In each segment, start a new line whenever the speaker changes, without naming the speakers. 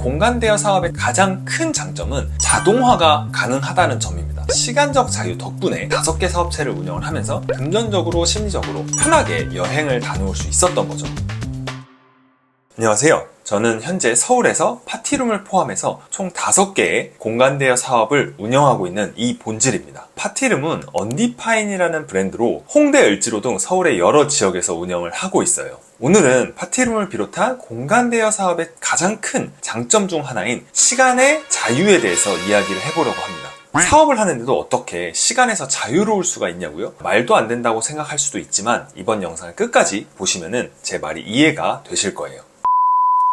공간 대여 사업의 가장 큰 장점은 자동화가 가능하다는 점입니다. 시간적 자유 덕분에 5개 사업체를 운영을 하면서 금전적으로 심리적으로 편하게 여행을 다녀올 수 있었던 거죠. 안녕하세요. 저는 현재 서울에서 파티룸을 포함해서 총 5개의 공간 대여 사업을 운영하고 있는 이본질입니다. 파티룸은 언디파인이라는 브랜드로 홍대, 을지로 등 서울의 여러 지역에서 운영을 하고 있어요. 오늘은 파티룸을 비롯한 공간 대여 사업의 가장 큰 장점 중 하나인 시간의 자유에 대해서 이야기를 해보려고 합니다. 사업을 하는데도 어떻게 시간에서 자유로울 수가 있냐고요? 말도 안 된다고 생각할 수도 있지만 이번 영상을 끝까지 보시면은 제 말이 이해가 되실 거예요.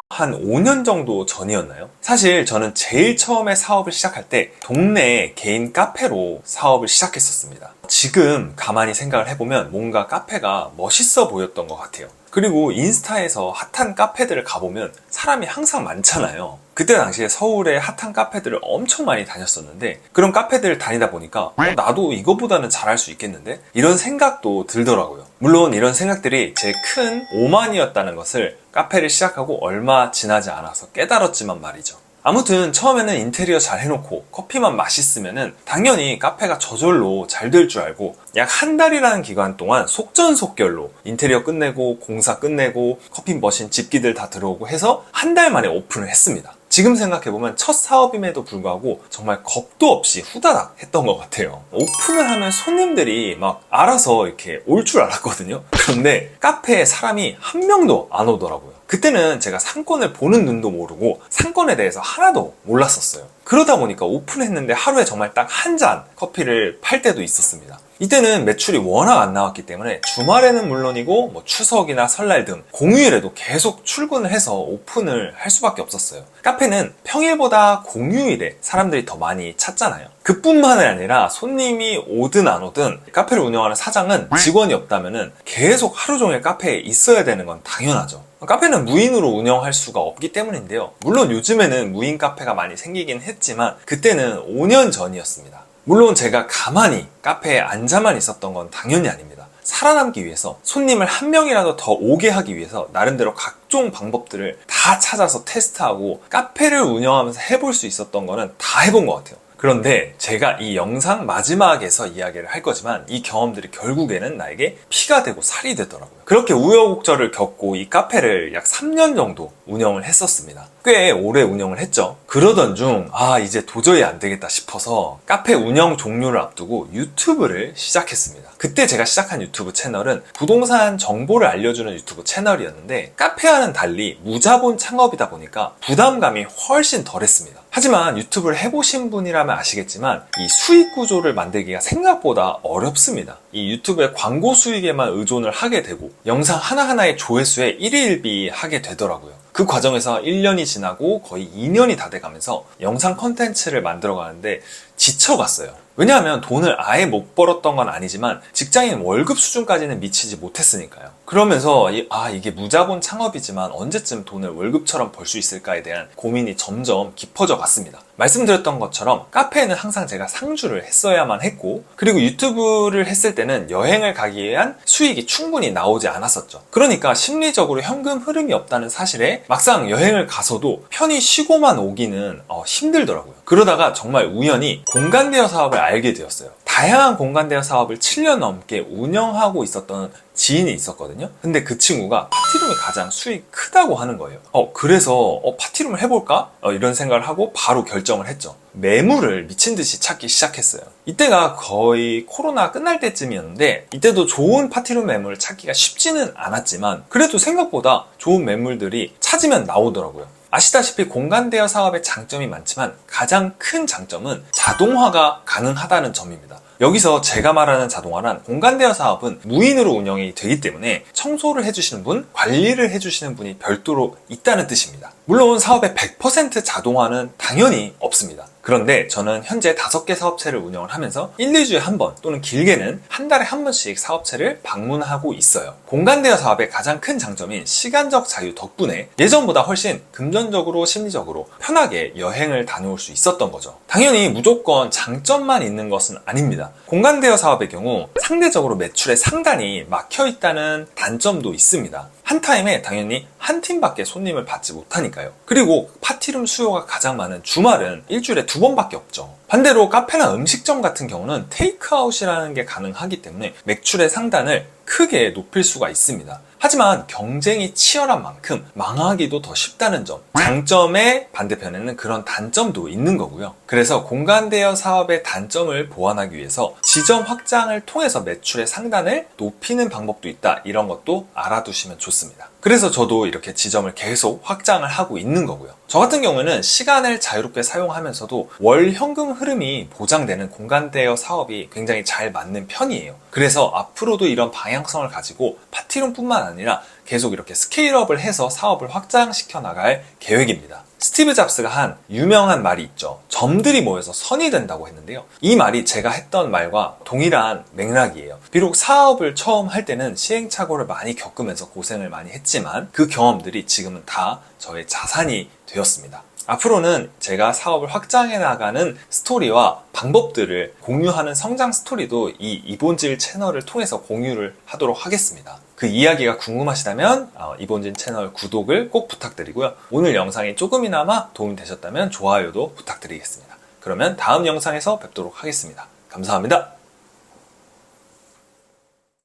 한 5년 정도 전이었나요? 사실 저는 제일 처음에 사업을 시작할 때 동네 개인 카페로 사업을 시작했었습니다. 지금 가만히 생각을 해보면 뭔가 카페가 멋있어 보였던 것 같아요. 그리고 인스타에서 핫한 카페들을 가보면 사람이 항상 많잖아요. 그때 당시에 서울의 핫한 카페들을 엄청 많이 다녔었는데 그런 카페들을 다니다 보니까 나도 이거보다는 잘할 수 있겠는데? 이런 생각도 들더라고요. 물론 이런 생각들이 제 큰 오만이었다는 것을 카페를 시작하고 얼마 지나지 않아서 깨달았지만 말이죠. 아무튼 처음에는 인테리어 잘 해놓고 커피만 맛있으면은 당연히 카페가 저절로 잘 될 줄 알고 약 한 달이라는 기간 동안 속전속결로 인테리어 끝내고 공사 끝내고 커피 머신 집기들 다 들어오고 해서 한 달 만에 오픈을 했습니다. 지금 생각해보면 첫 사업임에도 불구하고 정말 겁도 없이 후다닥 했던 것 같아요. 오픈을 하면 손님들이 막 알아서 이렇게 올 줄 알았거든요. 그런데 카페에 사람이 한 명도 안 오더라고요. 그때는 제가 상권을 보는 눈도 모르고 상권에 대해서 하나도 몰랐었어요. 그러다 보니까 오픈했는데 하루에 정말 딱 한 잔 커피를 팔 때도 있었습니다. 이때는 매출이 워낙 안 나왔기 때문에 주말에는 물론이고 뭐 추석이나 설날 등 공휴일에도 계속 출근을 해서 오픈을 할 수밖에 없었어요. 카페는 평일보다 공휴일에 사람들이 더 많이 찾잖아요. 그뿐만이 아니라 손님이 오든 안 오든 카페를 운영하는 사장은 직원이 없다면 계속 하루 종일 카페에 있어야 되는 건 당연하죠. 카페는 무인으로 운영할 수가 없기 때문인데요. 물론 요즘에는 무인 카페가 많이 생기긴 했지만 그때는 5년 전이었습니다. 물론 제가 가만히 카페에 앉아만 있었던 건 당연히 아닙니다. 살아남기 위해서 손님을 한 명이라도 더 오게 하기 위해서 나름대로 각종 방법들을 다 찾아서 테스트하고 카페를 운영하면서 해볼 수 있었던 거는 다 해본 것 같아요. 그런데 제가 이 영상 마지막에서 이야기를 할 거지만 이 경험들이 결국에는 나에게 피가 되고 살이 되더라고요. 그렇게 우여곡절을 겪고 이 카페를 약 3년 정도 운영을 했었습니다. 꽤 오래 운영을 했죠. 그러던 중 이제 도저히 안 되겠다 싶어서 카페 운영 종료를 앞두고 유튜브를 시작했습니다. 그때 제가 시작한 유튜브 채널은 부동산 정보를 알려주는 유튜브 채널이었는데 카페와는 달리 무자본 창업이다 보니까 부담감이 훨씬 덜했습니다. 하지만 유튜브를 해보신 분이라면 아시겠지만 이 수익 구조를 만들기가 생각보다 어렵습니다. 이 유튜브의 광고 수익에만 의존을 하게 되고 영상 하나하나의 조회수에 일희일비하게 되더라고요. 그 과정에서 1년이 지나고 거의 2년이 다 돼가면서 영상 컨텐츠를 만들어가는데 지쳐갔어요. 왜냐하면 돈을 아예 못 벌었던 건 아니지만 직장인 월급 수준까지는 미치지 못했으니까요. 그러면서 이게 무자본 창업이지만 언제쯤 돈을 월급처럼 벌 수 있을까에 대한 고민이 점점 깊어져 갔습니다. 말씀드렸던 것처럼 카페에는 항상 제가 상주를 했어야만 했고 그리고 유튜브를 했을 때는 여행을 가기 위한 수익이 충분히 나오지 않았었죠. 그러니까 심리적으로 현금 흐름이 없다는 사실에 막상 여행을 가서도 편히 쉬고만 오기는 힘들더라고요. 그러다가 정말 우연히 공간 대여 사업을 알게 되었어요. 다양한 공간 대여 사업을 7년 넘게 운영하고 있었던 지인이 있었거든요. 근데 그 친구가 파티룸이 가장 수익이 크다고 하는 거예요. 그래서 파티룸을 해볼까? 이런 생각을 하고 바로 결정을 했죠. 매물을 미친 듯이 찾기 시작했어요. 이때가 거의 코로나 끝날 때쯤이었는데 이때도 좋은 파티룸 매물을 찾기가 쉽지는 않았지만 그래도 생각보다 좋은 매물들이 찾으면 나오더라고요. 아시다시피 공간 대여 사업의 장점이 많지만 가장 큰 장점은 자동화가 가능하다는 점입니다. 여기서 제가 말하는 자동화란 공간 대여 사업은 무인으로 운영이 되기 때문에 청소를 해주시는 분, 관리를 해주시는 분이 별도로 있다는 뜻입니다. 물론 사업의 100% 자동화는 당연히 없습니다. 그런데 저는 현재 5개 사업체를 운영을 하면서 1, 2주에 한 번 또는 길게는 한 달에 한 번씩 사업체를 방문하고 있어요. 공간 대여 사업의 가장 큰 장점인 시간적 자유 덕분에 예전보다 훨씬 금전적으로 심리적으로 편하게 여행을 다녀올 수 있었던 거죠. 당연히 무조건 장점만 있는 것은 아닙니다. 공간 대여 사업의 경우 상대적으로 매출의 상단이 막혀 있다는 단점도 있습니다. 한 타임에 당연히 한 팀밖에 손님을 받지 못하니까요. 그리고 파티룸 수요가 가장 많은 주말은 일주일에 2번밖에 없죠. 반대로 카페나 음식점 같은 경우는 테이크아웃이라는 게 가능하기 때문에 매출의 상단을 크게 높일 수가 있습니다. 하지만 경쟁이 치열한 만큼 망하기도 더 쉽다는 점, 장점의 반대편에는 그런 단점도 있는 거고요. 그래서 공간 대여 사업의 단점을 보완하기 위해서 지점 확장을 통해서 매출의 상단을 높이는 방법도 있다, 이런 것도 알아두시면 좋습니다. 그래서 저도 이렇게 지점을 계속 확장을 하고 있는 거고요. 저 같은 경우에는 시간을 자유롭게 사용하면서도 월 현금 흐름이 보장되는 공간 대여 사업이 굉장히 잘 맞는 편이에요. 그래서 앞으로도 이런 방향성을 가지고 파티룸뿐만 아니라 계속 이렇게 스케일업을 해서 사업을 확장시켜 나갈 계획입니다. 스티브 잡스가 한 유명한 말이 있죠. 점들이 모여서 선이 된다고 했는데요. 이 말이 제가 했던 말과 동일한 맥락이에요. 비록 사업을 처음 할 때는 시행착오를 많이 겪으면서 고생을 많이 했지만 그 경험들이 지금은 다 저의 자산이 되었습니다. 앞으로는 제가 사업을 확장해 나가는 스토리와 방법들을 공유하는 성장 스토리도 이 이본질 채널을 통해서 공유를 하도록 하겠습니다. 그 이야기가 궁금하시다면 이본질 채널 구독을 꼭 부탁드리고요. 오늘 영상이 조금이나마 도움이 되셨다면 좋아요도 부탁드리겠습니다. 그러면 다음 영상에서 뵙도록 하겠습니다. 감사합니다.